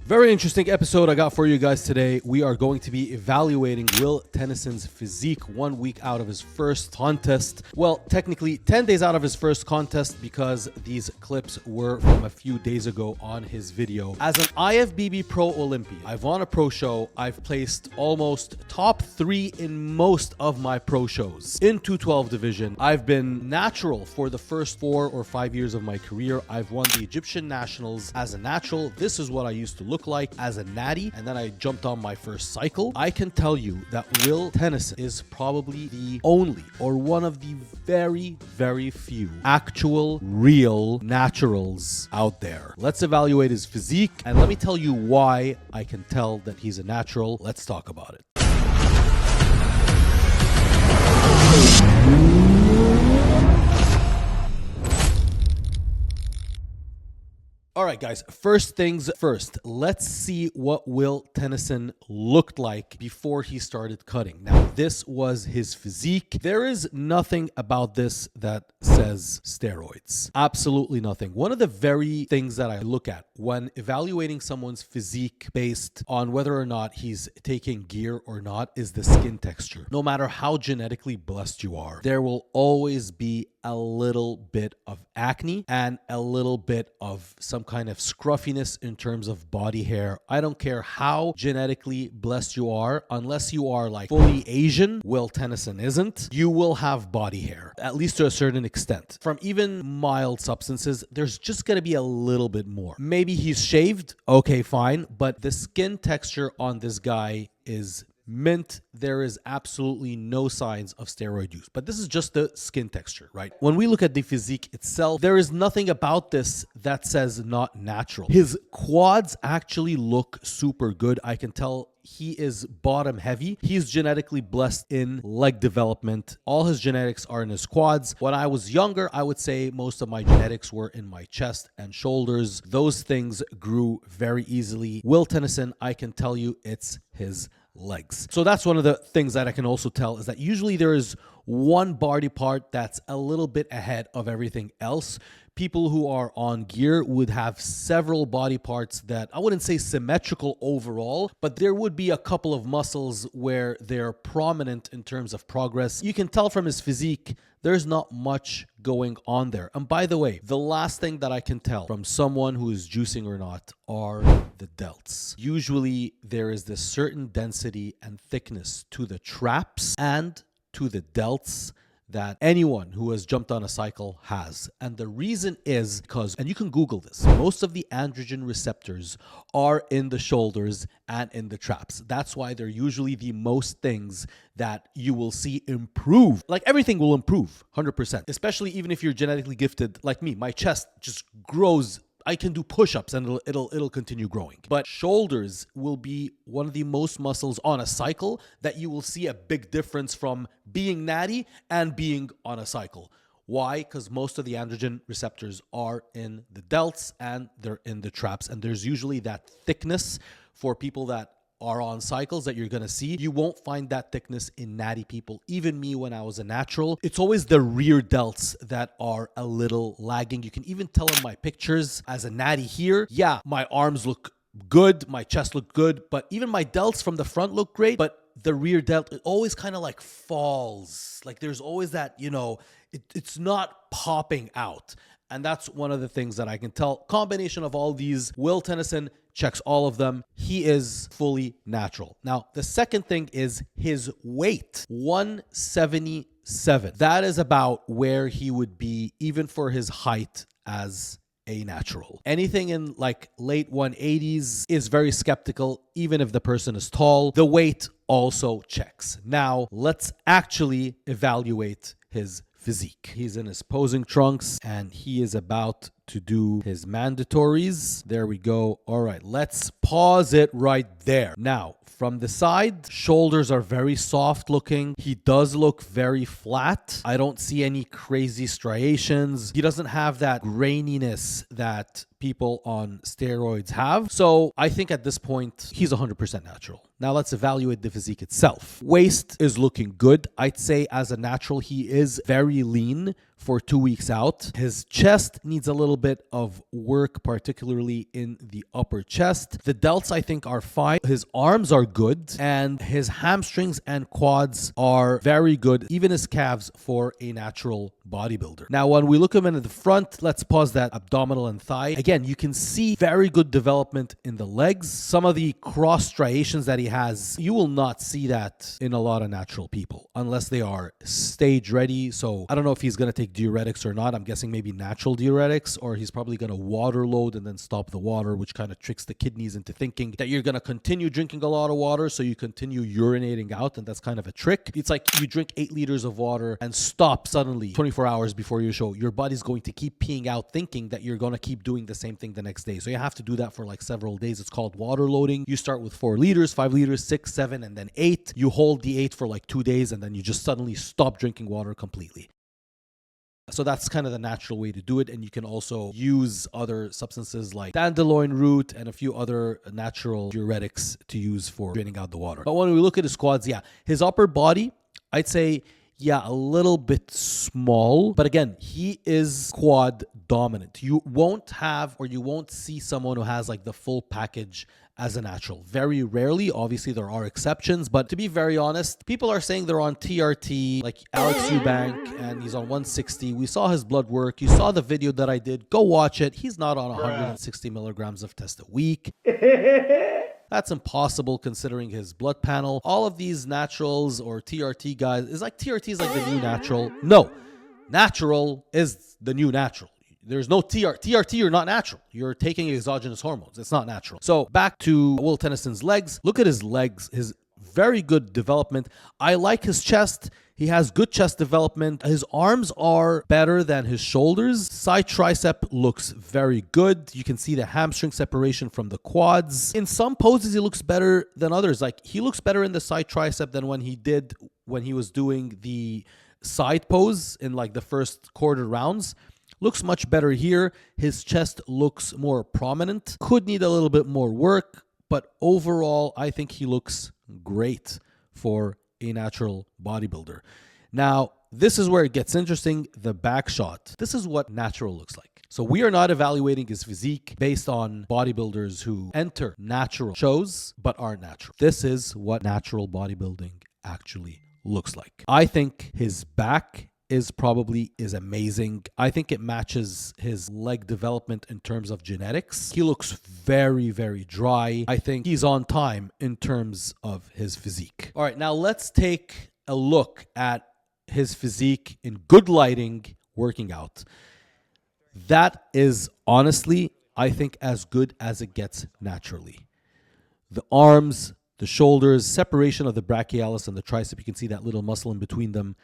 Very interesting episode I got for you guys today. We are going to be evaluating Will Tennyson's physique 1 week out of his first contest. Well, technically 10 days out of his first contest because these clips were from a few days ago on his video. As an IFBB Pro Olympian, I've won a pro show. I've placed almost top 3 in most of my pro shows. In 212 division, I've been natural for the first 4 or 5 years of my career. I've won the Egyptian Nationals as a natural. This is what I used to look like as a natty, and then I jumped on my first cycle. I can tell you that Will Tennyson is probably the only or one of the very, very few actual real naturals out there. Let's evaluate his physique, and let me tell you why I can tell that he's a natural. Let's talk about it. All right, guys, first things first, let's see what Will Tennyson looked like before he started cutting. Now, this was his physique. There is nothing about this that says steroids. Absolutely nothing. One of the very things that I look at when evaluating someone's physique based on whether or not he's taking gear or not is the skin texture. No matter how genetically blessed you are, there will always be a little bit of acne and a little bit of some kind of scruffiness in terms of body hair. I don't care how genetically blessed you are, unless you are like fully Asian, Will Tennyson isn't, you will have body hair, at least to a certain extent. From even mild substances, there's just going to be a little bit more. Maybe he's shaved, okay, fine, but the skin texture on this guy is mint. There is absolutely no signs of steroid use, but this is just the skin texture, right? When we look at the physique itself, there is nothing about this that says not natural. His quads actually look super good. I can tell he is bottom heavy. He's genetically blessed in leg development. All his genetics are in his quads. When I was younger, I would say most of my genetics were in my chest and shoulders. Those things grew very easily. Will Tennyson, I can tell you it's his legs. So that's one of the things that I can also tell is that usually there is one body part that's a little bit ahead of everything else. People who are on gear would have several body parts that I wouldn't say symmetrical overall, but there would be a couple of muscles where they're prominent in terms of progress. You can tell from his physique, there's not much going on there. And by the way, the last thing that I can tell from someone who is juicing or not are the delts. Usually there is this certain density and thickness to the traps and to the delts that anyone who has jumped on a cycle has. And the reason is because, and you can Google this, most of the androgen receptors are in the shoulders and in the traps. That's why they're usually the most things that you will see improve. Like everything will improve 100%, especially even if you're genetically gifted like me. My chest just grows. I can do push-ups and it'll continue growing. But shoulders will be one of the most muscles on a cycle that you will see a big difference from being natty and being on a cycle. Why? Because most of the androgen receptors are in the delts and they're in the traps. And there's usually that thickness for people that are on cycles that you're going to see. You won't find that thickness in natty people. Even me when I was a natural, it's always the rear delts that are a little lagging. You can even tell in my pictures as a natty here. Yeah, my arms look good. My chest looked good, but even my delts from the front look great. But the rear delt, it always kind of like falls. Like there's always that, it's not popping out. And that's one of the things that I can tell. Combination of all these, Will Tennyson checks all of them. He is fully natural. Now, the second thing is his weight, 177. That is about where he would be even for his height as a natural. Anything in like late 180s is very skeptical, even if the person is tall. The weight also checks. Now, let's actually evaluate his physique. He's in his posing trunks and he is about to do his mandatories. There we go. All right, let's pause it right there. Now, from the side, shoulders are very soft looking. He does look very flat. I don't see any crazy striations. He doesn't have that graininess that people on steroids have. So I think at this point, he's 100% natural. Now let's evaluate the physique itself. Waist is looking good. I'd say as a natural, he is very lean for 2 weeks out. His chest needs a little bit of work, particularly in the upper chest. The delts, I think, are fine. His arms are good, and his hamstrings and quads are very good, even his calves, for a natural bodybuilder. Now, when we look at him in the front, let's pause that abdominal and thigh. Again, you can see very good development in the legs. Some of the cross striations that he has, you will not see that in a lot of natural people unless they are stage ready. So I don't know if he's going to take diuretics or not. I'm guessing maybe natural diuretics, or he's probably going to water load and then stop the water, which kind of tricks the kidneys into thinking that you're going to continue drinking a lot of water, so you continue urinating out, and that's kind of a trick. It's like you drink 8 liters of water and stop suddenly 24 hours before your show. Your body's going to keep peeing out, thinking that you're going to keep doing the same thing the next day. So you have to do that for like several days. It's called water loading. You start with 4 liters, 5 liters, 6, 7, and then 8. You hold the 8 for like 2 days, and then you just suddenly stop drinking water completely. So that's kind of the natural way to do it. And you can also use other substances like dandelion root and a few other natural diuretics to use for draining out the water. But when we look at his quads, yeah, his upper body, I'd say, yeah, a little bit small. But again, he is quad dominant. You won't have, or you won't see someone who has like the full package as a natural. Very rarely. Obviously, there are exceptions. But to be very honest, people are saying they're on TRT, like Alex Eubank, and he's on 160. We saw his blood work. You saw the video that I did. Go watch it. He's not on 160 milligrams of test a week. That's impossible considering his blood panel. All of these naturals or TRT guys, is like TRT is like the new natural. No, natural is the new natural. There's no TRT, you're not natural. You're taking exogenous hormones. It's not natural. So back to Will Tennyson's legs. Look at his legs, his very good development. I like his chest. He has good chest development. His arms are better than his shoulders. Side tricep looks very good. You can see the hamstring separation from the quads. In some poses, he looks better than others. Like he looks better in the side tricep than when he was doing the side pose in like the first quarter rounds. Looks much better here. His chest looks more prominent. Could need a little bit more work, but overall, I think he looks great for a natural bodybuilder. Now, this is where it gets interesting, the back shot. This is what natural looks like. So we are not evaluating his physique based on bodybuilders who enter natural shows but aren't natural. This is what natural bodybuilding actually looks like. I think his back is amazing. I think it matches his leg development in terms of genetics. He looks very, very dry. I think he's on time in terms of his physique. All right, now let's take a look at his physique in good lighting working out. That is honestly, I think, as good as it gets naturally. The arms, the shoulders, separation of the brachialis and the tricep. You can see that little muscle in between them.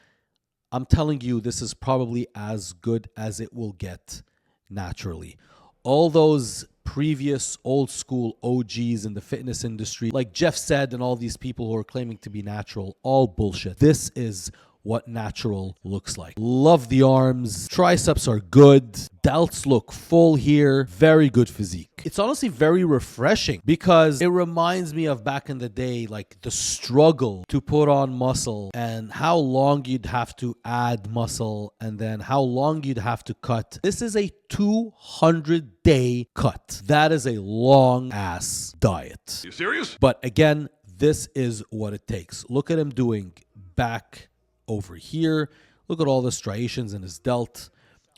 I'm telling you, this is probably as good as it will get naturally. All those previous old school OGs in the fitness industry, like Jeff said, and all these people who are claiming to be natural, all bullshit. This is what natural looks like. Love the arms. Triceps are good. Delts look full here. Very good physique. It's honestly very refreshing because it reminds me of back in the day, like the struggle to put on muscle and how long you'd have to add muscle and then how long you'd have to cut. This is a 200-day cut. That is a long ass diet. You serious? But again, this is what it takes. Look at him doing back over here. Look at all the striations in his delt.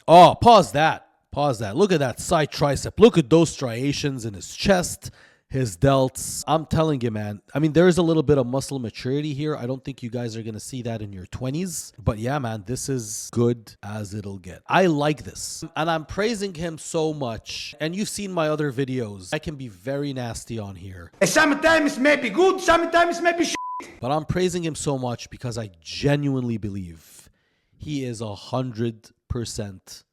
Oh, pause that. Look at that side tricep. Look at those striations in his chest, his delts. I'm telling you, man. I mean, there is a little bit of muscle maturity here. I don't think you guys are going to see that in your 20s. But yeah, man, this is good as it'll get. I like this. And I'm praising him so much. And you've seen my other videos. I can be very nasty on here. Sometimes maybe good, sometimes maybe shit. But I'm praising him so much because I genuinely believe he is 100%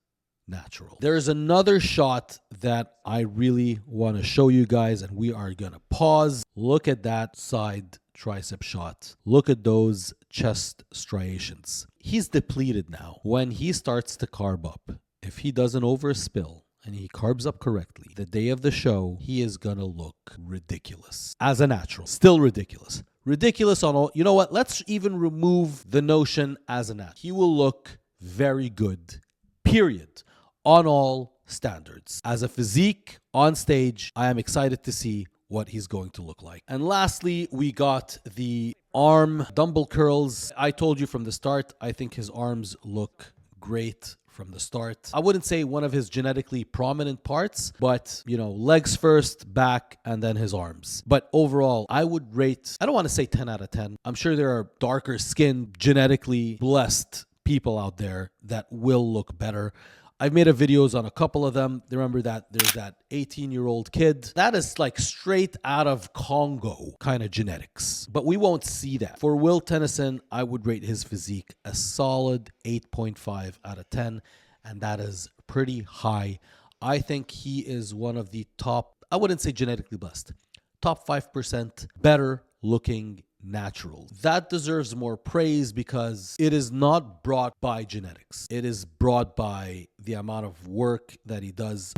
natural. There's another shot that I really want to show you guys, and we are going to pause. Look at that side tricep shot. Look at those chest striations. He's depleted now. When he starts to carb up, if he doesn't overspill and he carbs up correctly, the day of the show, he is going to look ridiculous. As a natural. Still ridiculous. Ridiculous on all. You know what? Let's even remove the notion as a natural. He will look very good, period, on all standards. As a physique on stage, I am excited to see what he's going to look like. And lastly, we got the arm dumbbell curls. I told you from the start, I think his arms look great from the start. I wouldn't say one of his genetically prominent parts, but, you know, legs first, back, and then his arms. But overall, I would rate, I don't want to say 10 out of 10. I'm sure there are darker skinned, genetically blessed people out there that will look better. I've made videos on a couple of them. Remember that there's that 18-year-old kid. That is like straight out of Congo kind of genetics. But we won't see that. For Will Tennyson, I would rate his physique a solid 8.5 out of 10. And that is pretty high. I think he is one of the top, I wouldn't say genetically blessed, top 5% better looking naturals. That deserves more praise because it is not brought by genetics. It is brought by the amount of work that he does.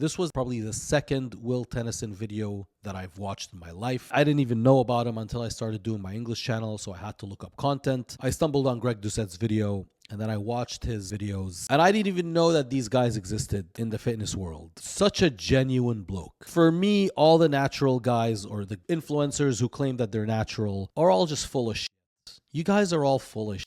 This was probably the second Will Tennyson video that I've watched in my life. I didn't even know about him until I started doing my English channel, so I had to look up content. I stumbled on Greg Doucette's video, and then I watched his videos. And I didn't even know that these guys existed in the fitness world. Such a genuine bloke. For me, all the natural guys or the influencers who claim that they're natural are all just full of shit. You guys are all full of shit.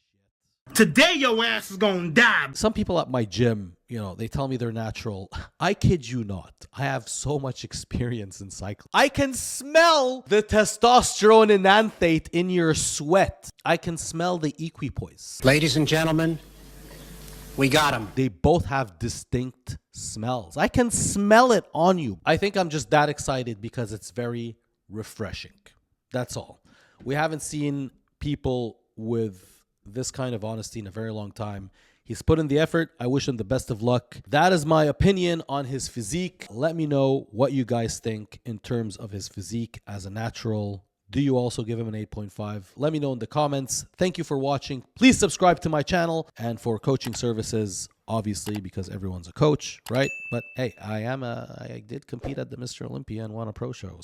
Today your ass is gonna die. Some people at my gym, you know, they tell me they're natural. I kid you not. I have so much experience in cycling. I can smell the testosterone enanthate in your sweat. I can smell the equipoise. Ladies and gentlemen, we got him. They both have distinct smells. I can smell it on you. I think I'm just that excited because it's very refreshing. That's all. We haven't seen people with this kind of honesty in a very long time. He's put in the effort. I wish him the best of luck. That is my opinion on his physique. Let me know what you guys think in terms of his physique as a natural. Do you also give him an 8.5? Let me know in the comments. Thank you for watching. Please subscribe to my channel. And for coaching services, obviously, because everyone's a coach, right? But hey, I did compete at the Mr. Olympia and won a pro show.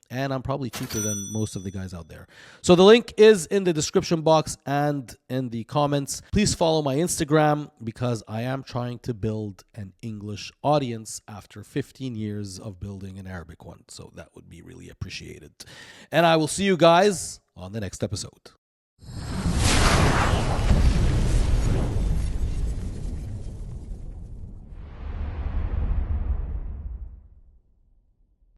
And I'm probably cheaper than most of the guys out there. So the link is in the description box and in the comments. Please follow my Instagram because I am trying to build an English audience after 15 years of building an Arabic one. So that would be really appreciated. And I will see you guys on the next episode.